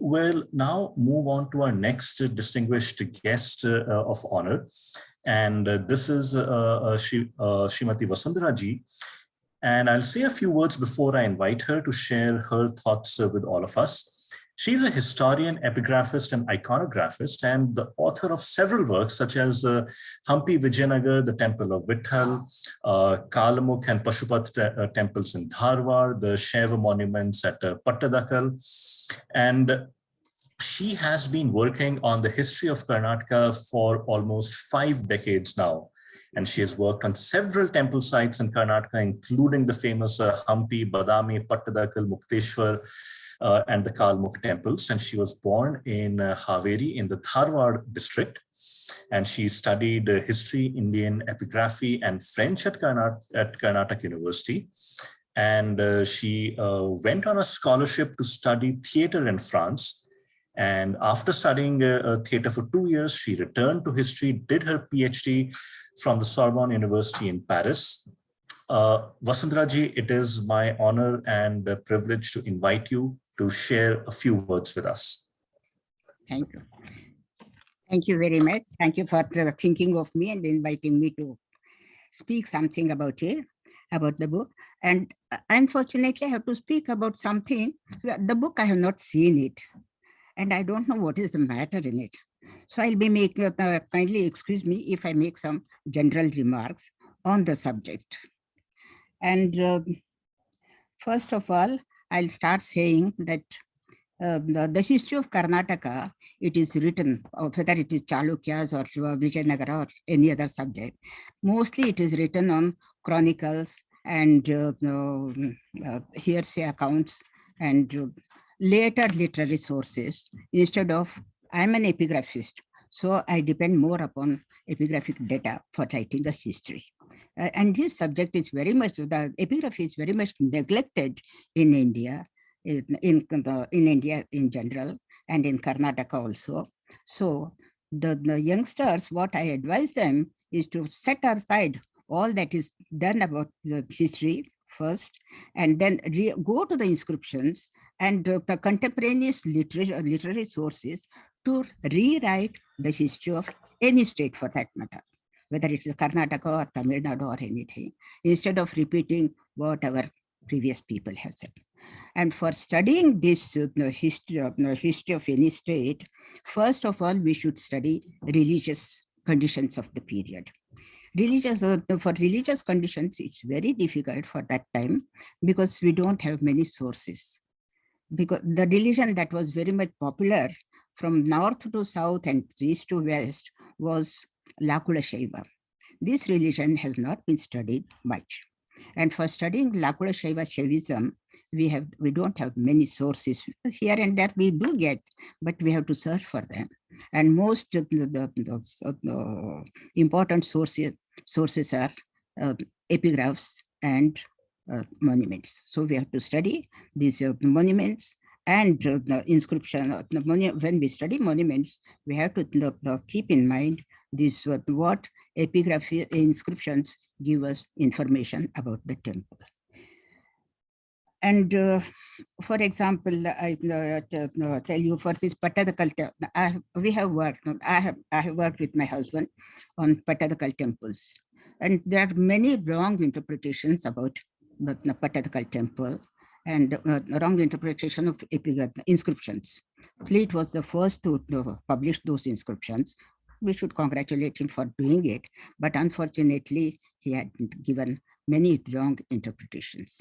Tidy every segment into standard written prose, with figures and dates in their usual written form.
will now move on to our next distinguished guest of honor. And this is Srimati Vasundhara Ji. And I'll say a few words before I invite her to share her thoughts with all of us. She's a historian, epigraphist, and iconographist, and the author of several works such as Hampi Vijayanagar, the Temple of Vitthal, Kalamukh and Pashupat temples in Dharwad, the Shaiva monuments at Pattadakal. And she has been working on the history of Karnataka for almost 5 decades now. And she has worked on several temple sites in Karnataka, including the famous Hampi, Badami, Pattadakal, Mukteshwar, and the Kalmukh temples. And she was born in Haveri in the Dharwad district. And she studied history, Indian epigraphy, and French at Karnataka University. And she went on a scholarship to study theater in France. And after studying theater for 2 years, she returned to history, did her PhD from the Sorbonne University in Paris. Vasundhara Ji, it is my honor and privilege to invite you to share a few words with us. Thank you. Thank you very much. Thank you for thinking of me and inviting me to speak something about the book. And unfortunately, I have to speak about something. The book, I have not seen it. And I don't know what is the matter in it. So I'll be making, kindly excuse me if I make some general remarks on the subject. And first of all, I'll start saying that the history of Karnataka, it is written, whether it is Chalukyas or Vijayanagara or any other subject, mostly it is written on chronicles and hearsay accounts and later literary sources. Instead of, I'm an epigraphist, so I depend more upon epigraphic data for writing a history. And this subject is very much, the epigraphy is very much neglected in India, in India in general, and in Karnataka also. So the youngsters, what I advise them is to set aside all that is done about the history first, and then go to the inscriptions and the contemporaneous literary sources to rewrite the history of any state for that matter, whether it is Karnataka or Tamil Nadu or anything, instead of repeating what our previous people have said. And for studying this history of any state, first of all, we should study religious conditions of the period. For religious conditions, it's very difficult for that time because we don't have many sources. Because the religion that was very much popular from north to south and east to west was Lakula Shaiva. This religion has not been studied much. And for studying Lakula Shaiva Shaivism, we don't have many sources. Here and there we do get, but we have to search for them. And most of the important sources are epigraphs and monuments. So we have to study these monuments and the inscription. When we study monuments, we have to keep in mind this what epigraphy inscriptions give us information about the temple. And for example, I tell you for this Pattadakal, I have worked with my husband on Pattadakal temples, and there are many wrong interpretations about the Pattadakal temple and wrong interpretation of inscriptions. Fleet was the first to publish those inscriptions. We should congratulate him for doing it, but unfortunately, he had given many wrong interpretations.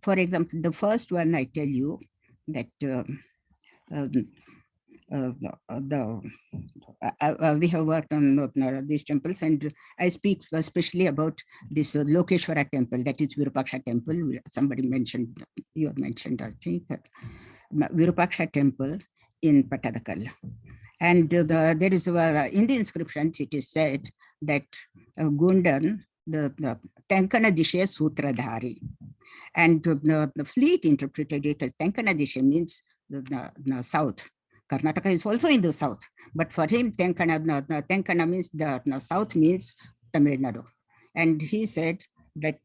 For example, the first one I tell you that we have worked on these temples, and I speak especially about this Lokeshwara temple, that is Virupaksha temple. Somebody mentioned, you have mentioned, I think, Virupaksha temple in Pattadakal. And there is in the inscriptions, it is said that Gundan, the Tenkana Dishe Sutradhari, and the Fleet interpreted it as Tenkana Dishe means the south. Karnataka is also in the south, but for him, Tenkana means the south means Tamil Nadu. And he said that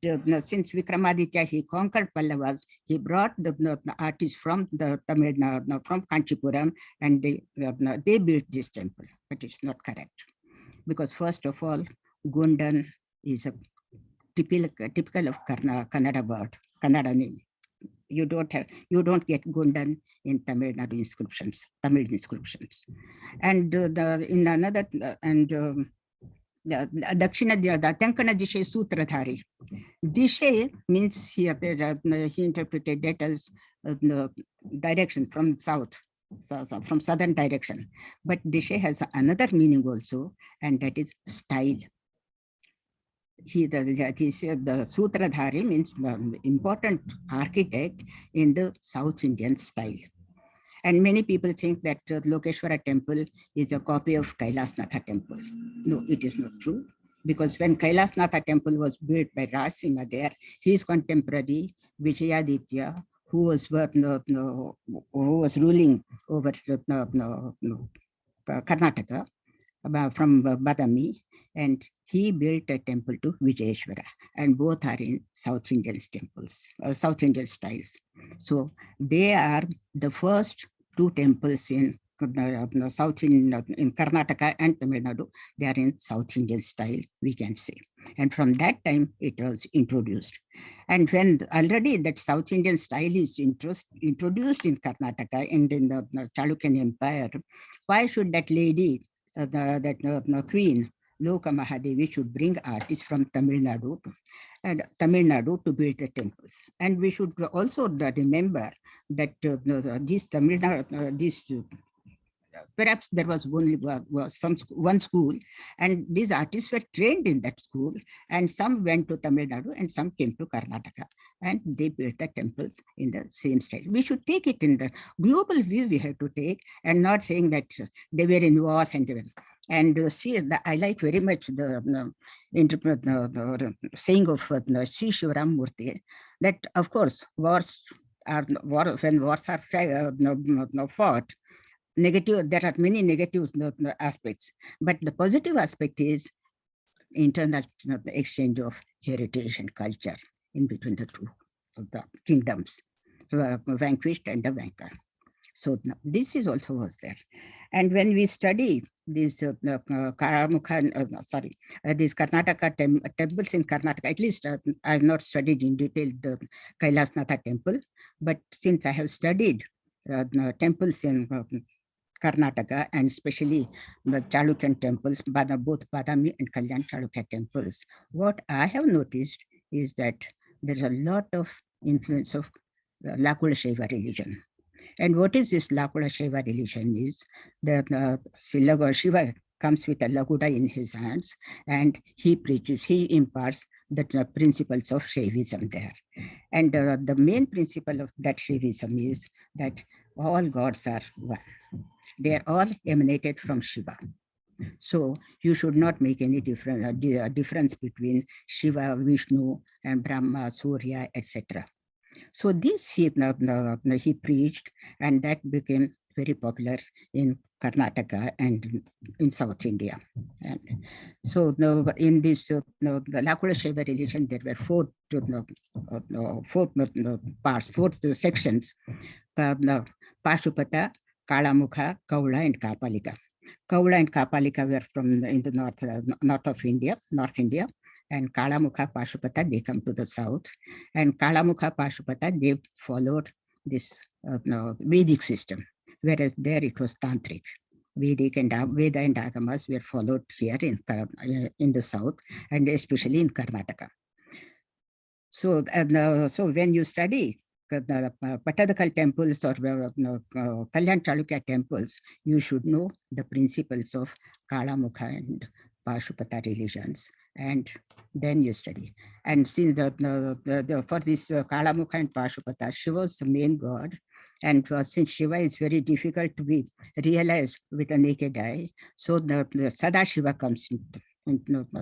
since Vikramaditya, he conquered Pallavas, he brought the artists from the Tamil Nadu, from Kanchipuram, and they built this temple, but it's not correct. Because first of all, Gundan is a typical of Kannada word, Kannada name. You don't get Gundan in Tamil Nadu inscriptions, Tamil inscriptions. And in another, and the Dakshina, the Tankana Dishe Sutradhari. Dishe means here, he interpreted that as direction from south, so from southern direction. But Dishe has another meaning also, and that is style. The Sutradhari means important architect in the South Indian style. And many people think that Lokeshwara temple is a copy of Kailasnatha temple. No, it is not true. Because when Kailasnatha temple was built by Rajsimha there, his contemporary Vijayaditya, who was ruling over Karnataka from Badami, and he built a temple to Vijayeshwara, and both are in South Indian temples, South Indian styles. So they are the first two temples in South in Karnataka and Tamil Nadu. They are in South Indian style, we can say. And from that time, it was introduced. And when already that South Indian style is introduced in Karnataka and in the Chalukyan Empire, why should that lady, that queen, Loka Mahadevi, should bring artists from Tamil Nadu to build the temples? And we should also remember that these Tamil Nadu, perhaps there was only one school, and these artists were trained in that school, and some went to Tamil Nadu and some came to Karnataka, and they built the temples in the same style. We should take it in the global view we have to take, and not saying that they were in wars and see, I like very much the saying of C. Shivaram Murthy, that of course when wars are fought, negative, there are many negative aspects, but the positive aspect is internal exchange of heritage and culture in between the two the kingdoms, vanquished and the vanquished. So this is also was there. And when we study these these Karnataka temples in Karnataka, at least I have not studied in detail the Kailasnatha temple, but since I have studied temples in Karnataka, and especially the Chalukyan temples, both Badami and Kalyan Chalukya temples, what I have noticed is that there's a lot of influence of Lakula Shaiva religion. And what is this Lakula Shaiva religion is that Shiva comes with a lakuta in his hands, and he preaches, he imparts the principles of Shaivism there. And the main principle of that Shaivism is that all gods are one. They are all emanated from Shiva. So you should not make any difference between Shiva, Vishnu, and Brahma, Surya, etc. So this he preached, and that became very popular in Karnataka and in South India. And so in this the Lakula Shaiva religion, there were four parts, four sections: Pashupata, Kalamukha, Kaula, and Kapalika. Kaula and Kapalika were from in the north of India, North India. And Kalamukha, Pashupata, they come to the south. And Kalamukha, Pashupata, they followed this Vedic system, whereas there it was Tantric. Vedic and Veda and Agamas were followed here in the south, and especially in Karnataka. So, so when you study the Patadakal temples or Kalyan Chalukya temples, you should know the principles of Kalamukha and Pashupata religions, and then you study. And since for this Kalamukha and Pashupata, Shiva is the main god, and since Shiva is very difficult to be realized with a naked eye, so the Sadashiva comes in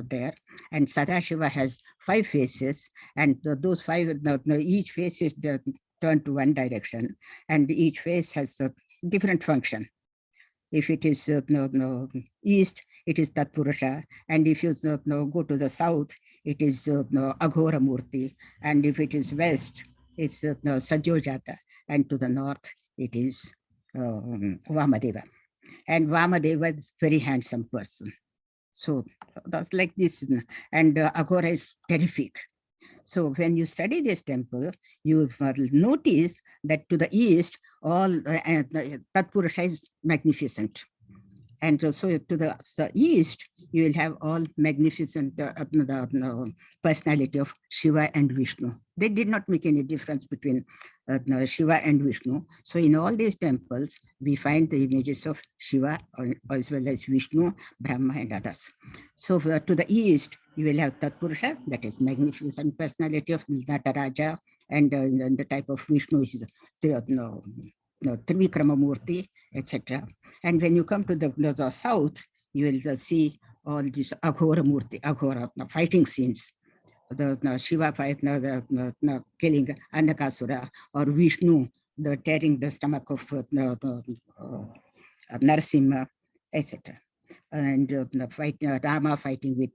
there, and Sadashiva has 5 faces, and those 5, each face is turned to one direction, and each face has a different function. If it is east, it is Tatpurusha. And if you go to the south, it is Aghora Murti. And if it is west, it's Sajjojata. And to the north, it is Vamadeva. And Vamadeva is very handsome person. So that's like this. And Aghora is terrific. So when you study this temple, you notice that to the east, all Tatpurusha is magnificent. And so to the east, you will have all magnificent personality of Shiva and Vishnu. They did not make any difference between Shiva and Vishnu. So in all these temples, we find the images of Shiva as well as Vishnu, Brahma, and others. So to the east, you will have Tatpurusha, that is magnificent personality of Nataraja, and the type of Vishnu is Trivikrama Murti, etc. And when you come to the south, you will see all these Aghora Murti, Aghora fighting scenes. The Shiva fight, killing Anakasura, or Vishnu, the tearing the stomach of Narasimha, etc. And Rama fighting with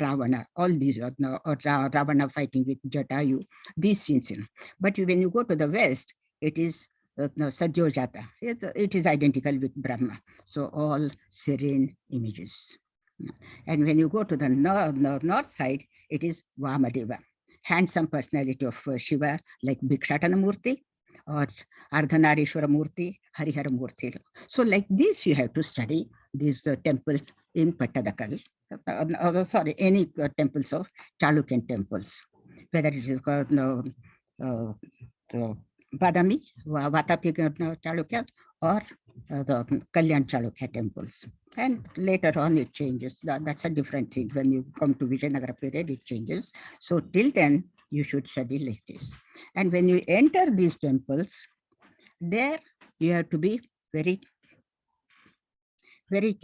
Ravana, all these, Ravana fighting with Jatayu, these scenes. But when you go to the west, it is Sajjojata. It is identical with Brahma. So all serene images. And when you go to the north side, it is Vamadeva, handsome personality of Shiva, like Bhikshatana Murti or Ardhanarishwara Murti, Harihara Murti. So like this, you have to study these temples in Pattadakal. Sorry, any temples of Chalukyan temples, whether it is called Badami, Vatapi Chalukya, or the Kalyan Chalukya temples. And later on it changes. That's a different thing. When you come to Vijayanagara period, it changes. So till then, you should study like this. And when you enter these temples, there you have to be very, very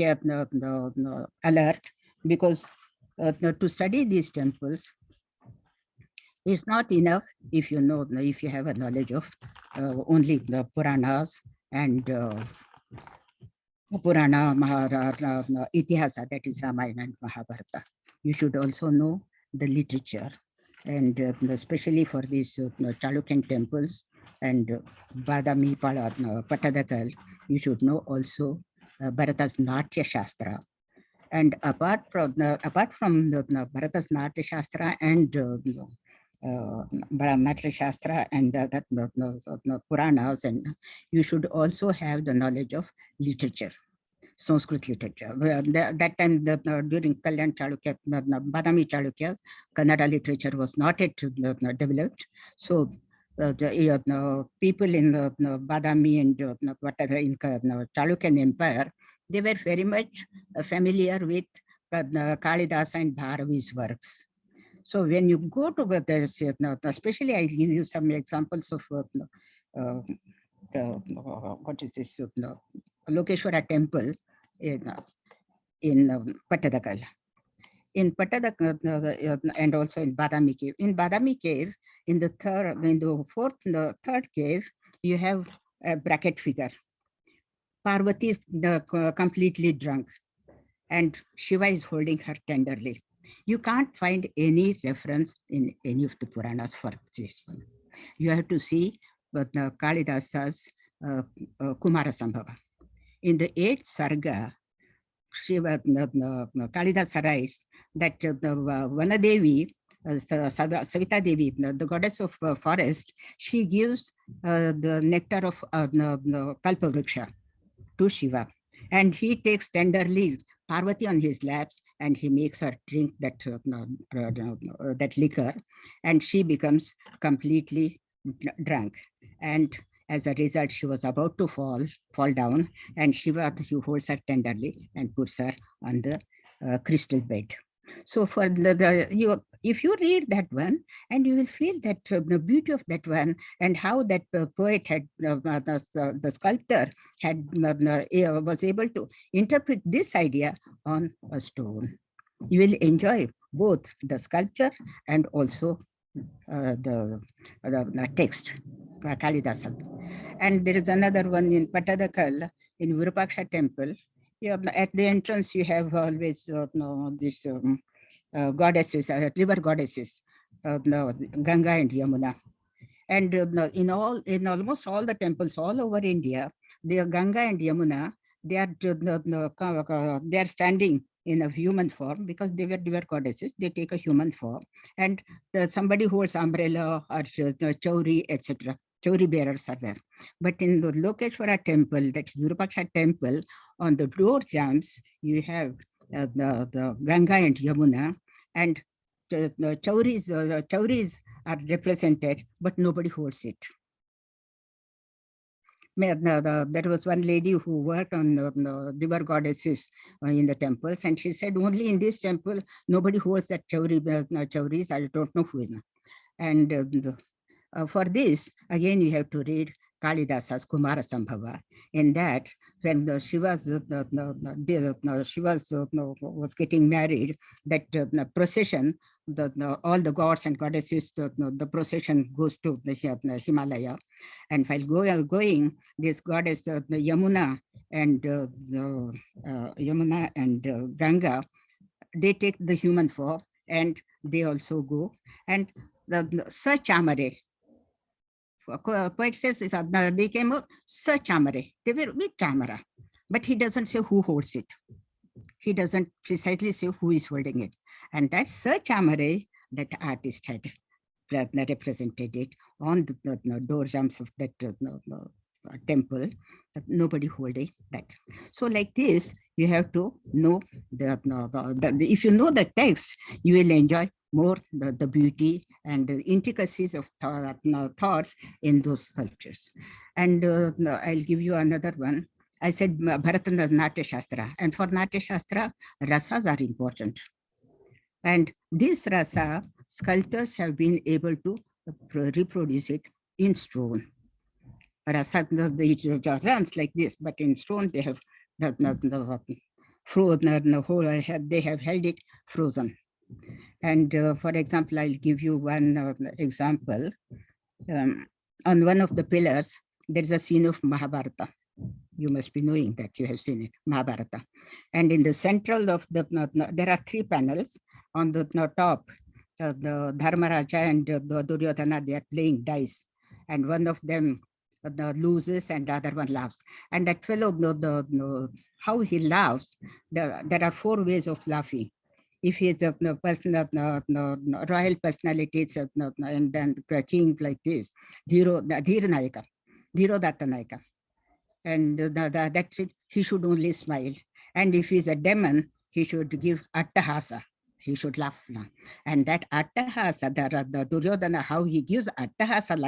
alert, because to study these temples, it's not enough if you know, if you have a knowledge of only the Puranas and Purana, Maharana, Itihasa, that is Ramayana and Mahabharata. You should also know the literature, and especially for these Chalukyan temples and Badami, Pattadakal, you should know also Bharata's Natya Shastra. And apart from the Bharata's Natya Shastra and Natya Shastra and that Puranas, and you should also have the knowledge of literature, Sanskrit literature. That time, during Kalyan Chalukya, Badami Chalukya, Kannada literature was not yet developed. So the people in Badami and in Chalukyan Empire, they were very much familiar with Kalidasa and Bharavi's works. So when you go to the, especially I give you some examples of what is this, Lokeshwara temple in Pattadakal. In Pattadakal and also in Badami cave. In Badami cave, in the third cave, you have a bracket figure. Parvati is completely drunk, and Shiva is holding her tenderly. You can't find any reference in any of the Puranas for this one. You have to see Kalidasa's Kumara Sambhava. In the 8th Sarga, Shiva, Kalidasa writes that the Vanadevi, Savita Devi, the goddess of forest, she gives the nectar of Kalpavriksha to Shiva, and he takes tenderly Parvati on his laps, and he makes her drink that that liquor, and she becomes completely drunk. And as a result, she was about to fall down, and Shiva, he holds her tenderly and puts her on the crystal bed. So for if you read that one, and you will feel that the beauty of that one, and how that poet had, the sculptor had, was able to interpret this idea on a stone. You will enjoy both the sculpture and also the text, Kalidasa. And there is another one in Pattadakal, in Virupaksha temple. Yeah, at the entrance you have always no, this goddesses, river goddesses, no, Ganga and Yamuna. And in almost all the temples all over India, the Ganga and Yamuna, they are they are standing in a human form because they were river goddesses. They take a human form, and somebody holds umbrella or chauri, etc. Chauri bearers are there. But in the Lokeshwara temple, that's Virupaksha temple, on the door jambs, you have the Ganga and Yamuna, and the chauris are represented, but nobody holds it. There was one lady who worked on the river goddesses in the temples, and she said only in this temple nobody holds that chauris. I don't know who is. And for this, again, you have to read Kalidasa's Kumara Sambhava. In that, when she was was getting married, that procession, all the gods and goddesses, the procession goes to the Himalaya, and while going, this goddess, the Yamuna and Yamuna and Ganga, they take the human form and they also go. And the Sir Chamare, poet says they came out, Sir Chamare, they were with Chamara, but he doesn't say who holds it. He doesn't precisely say who is holding it. And that Sir Chamare, that artist had represented it on the door jambs of that temple, but nobody holding that. So like this, you have to know if you know the text, you will enjoy more the beauty and the intricacies of thoughts in those sculptures. And I'll give you another one. I said Bharatana's Natya Shastra, and for Natya Shastra, rasas are important. And this rasa, sculptors have been able to reproduce it in stone. Rasa, it runs like this, but in stone they have they have held it frozen. And for example, I'll give you one example. On one of the pillars, there's a scene of Mahabharata. You must be knowing that, you have seen it, Mahabharata. And in the central of the, there are 3 panels. On the top, the Dharmaraja and the Duryodhana, they are playing dice. And one of them loses and the other one laughs. And that fellow, how he laughs, there are 4 ways of laughing. If he is a person, royal personality, and then the king like this, Dhiro Nayaka, Dhiro Datta Nayaka. And that's it, he should only smile. And if he's a demon, he should give attahasa, he should laugh. And that attahasa, the Duryodhana, how he gives attahasa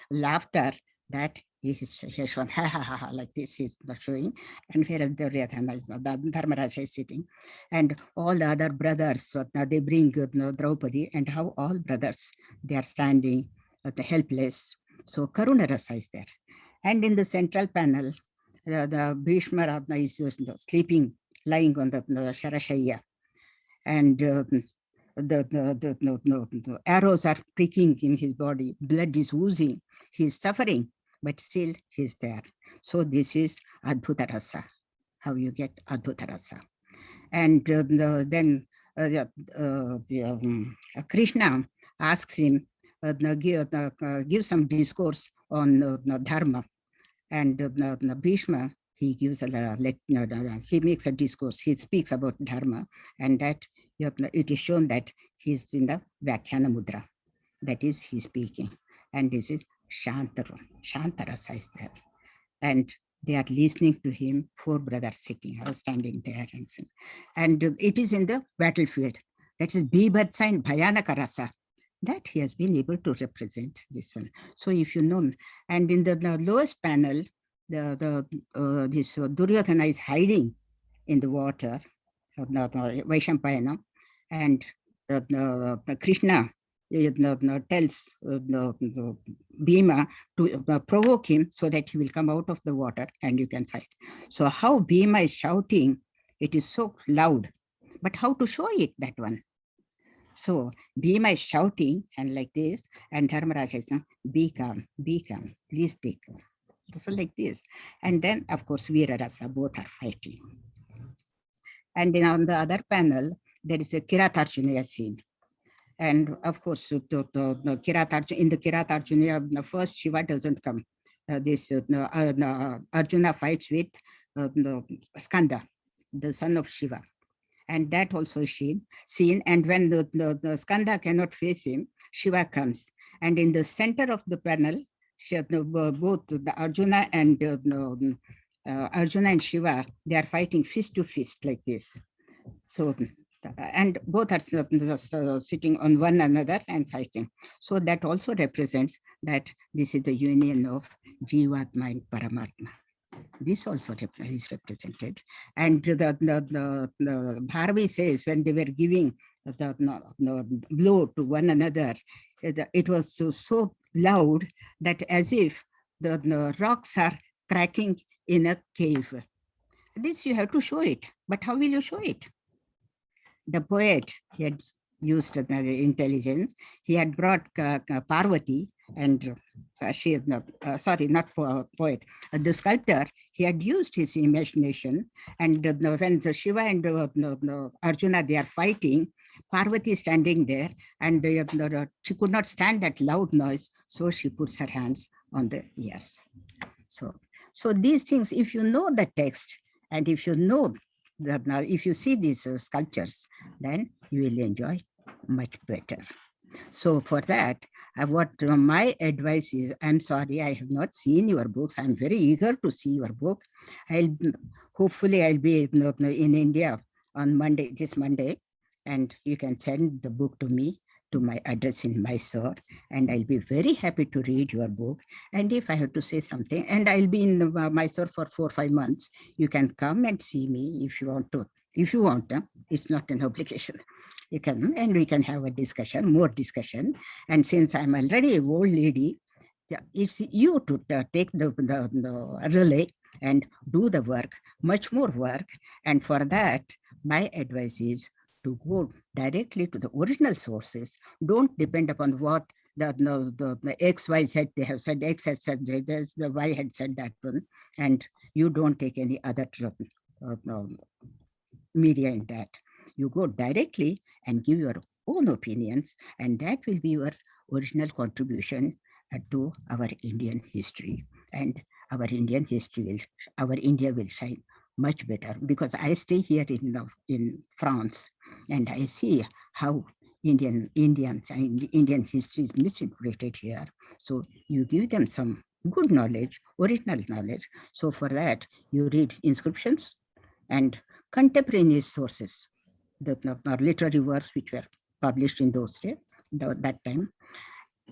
laughter, that he is shown, ha ha ha, like this he's showing. And whereas Duryodhana is, Dharmaraja is sitting. And all the other brothers, they bring Draupadi, and how all brothers, they are standing helpless. So Karuna Rasa is there. And in the central panel, the Bhishma is sleeping, lying on the Sharashaya. And the arrows are pricking in his body, blood is oozing, he is suffering, but still he is there. So this is Adbhuta Rasa, how you get Adbhuta Rasa. And then Krishna asks him, give some discourse on Dharma. And Bhishma, he gives he makes a discourse, he speaks about Dharma, and that it is shown that he's in the Vyakhyana Mudra, that is, he's speaking. And this is Shantarasa is there. And they are listening to him, 4 brothers sitting, standing there. And it is in the battlefield. That is Bibhatsa and Bhayanaka Rasa, that he has been able to represent this one. So if you know, and in the lowest panel, this Duryodhana is hiding in the water, Vaishampayana, and Krishna tells Bhima to provoke him so that he will come out of the water and you can fight. So how Bhima is shouting, it is so loud, but how to show it, that one? So Bhima is shouting and like this, and Dharmaraja is saying, be calm, please take. So like this. And then of course Veera Rasa, both are fighting. And then on the other panel, there is a Kiratarjuneya scene. And of course, in the Kiratarjuneya, the first Shiva doesn't come. Arjuna fights with Skanda, the son of Shiva. And that also is seen. And when the Skanda cannot face him, Shiva comes. And in the center of the panel, both the Arjuna and Shiva, they are fighting fist to fist like this. So, and both are sitting on one another and fighting. So that also represents that this is the union of Jivatma and Paramatma. This also is represented. And the Bharvi says when they were giving the blow to one another, it was so loud that as if the rocks are cracking in a cave. This you have to show it, but how will you show it? The poet, he had used the intelligence. He had brought Parvati, and she is sorry, not poet, the sculptor. He had used his imagination, and when the Shiva and Arjuna, they are fighting, Parvati is standing there, and she could not stand that loud noise, so she puts her hands on the ears. So these things, if you know the text, and if you know that, if you see these sculptures, then you will enjoy much better. So for that, what my advice is, I'm sorry, I have not seen your books. I'm very eager to see your book. Hopefully I'll be in India on Monday, this Monday, and you can send the book to me, to my address in Mysore, and I'll be very happy to read your book. And if I have to say something, and I'll be in Mysore for 4 or 5 months, you can come and see me if you want to. If you want, it's not an obligation. You can, and we can have a discussion, more discussion. And since I'm already an old lady, it's you to take the relay and do the work, much more work. And for that, my advice is to go directly to the original sources. Don't depend upon what the X, Y, Z, they have said, X has said, there's the Y had said that one, and you don't take any other media in that. You go directly and give your own opinions, and that will be your original contribution to our Indian history. And our Indian history our India will shine much better, because I stay here in France, and I see how Indians and Indian history is misinterpreted here. So you give them some good knowledge, original knowledge. So for that, you read inscriptions and contemporaneous sources, the literary works which were published in those days, that time,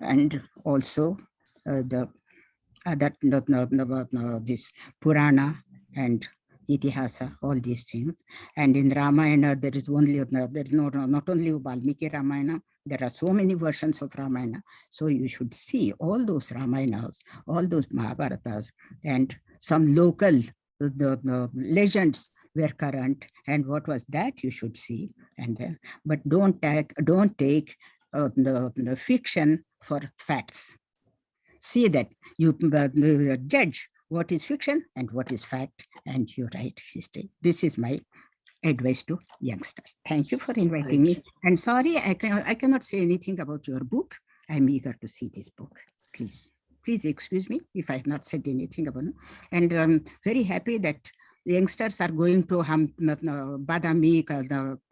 and also the other this Purana and Itihasa, all these things. And in Ramayana, there is only not only Valmiki Ramayana, there are so many versions of Ramayana. So you should see all those Ramayanas, all those Mahabharatas, and some local legends were current, and what was that you should see. And then, but don't take the fiction for facts. See that you judge what is fiction and what is fact, and you write history. This is my advice to youngsters. Thank you for inviting me. And sorry, I cannot say anything about your book. I'm eager to see this book. Please excuse me if I have not said anything about it. And I'm very happy that the youngsters are going to Badami,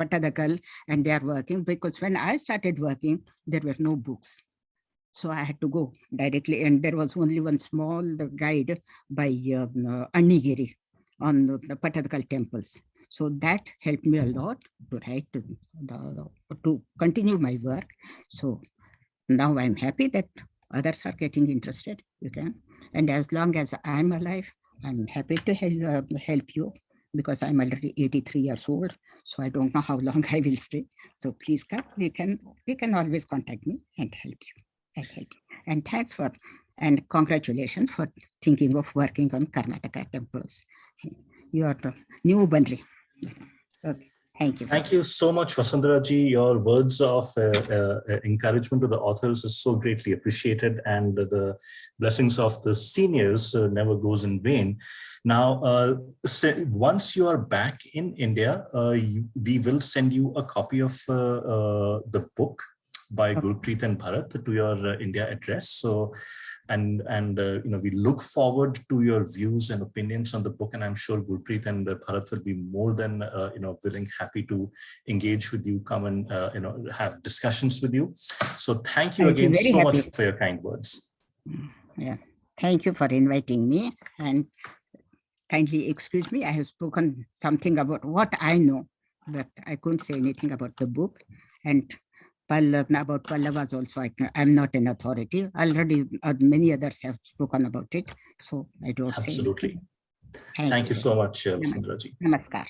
Pattadakal, and they are working, because when I started working, there were no books. So I had to go directly, and there was only one small guide by Annigiri on the Pattadakal temples. So that helped me a lot to write, to continue my work. So now I'm happy that others are getting interested. You can, and as long as I'm alive, I'm happy to help you, because I'm already 83 years old. So I don't know how long I will stay. So please come. You can always contact me and help you. I help you. And thanks for, and congratulations for thinking of working on Karnataka temples. You are the new Bandri. Okay. Thank you. Thank you so much, Vasundhara ji. Your words of encouragement to the authors is so greatly appreciated, and the blessings of the seniors never goes in vain. Now, once you are back in India, we will send you a copy of the book by Gurpreet and Bharat to your India address. So, and we look forward to your views and opinions on the book, and I'm sure Gurpreet and Bharat will be more than willing, happy to engage with you, come and have discussions with you. So thank you again so much for your kind words. Yeah, thank you for inviting me, and kindly excuse me, I have spoken something about what I know, but I couldn't say anything about the book. And about Pallavas also, I'm not an authority. Already many others have spoken about it, so I don't say anything. Thank you so much, Vasundhara ji. Namaskar.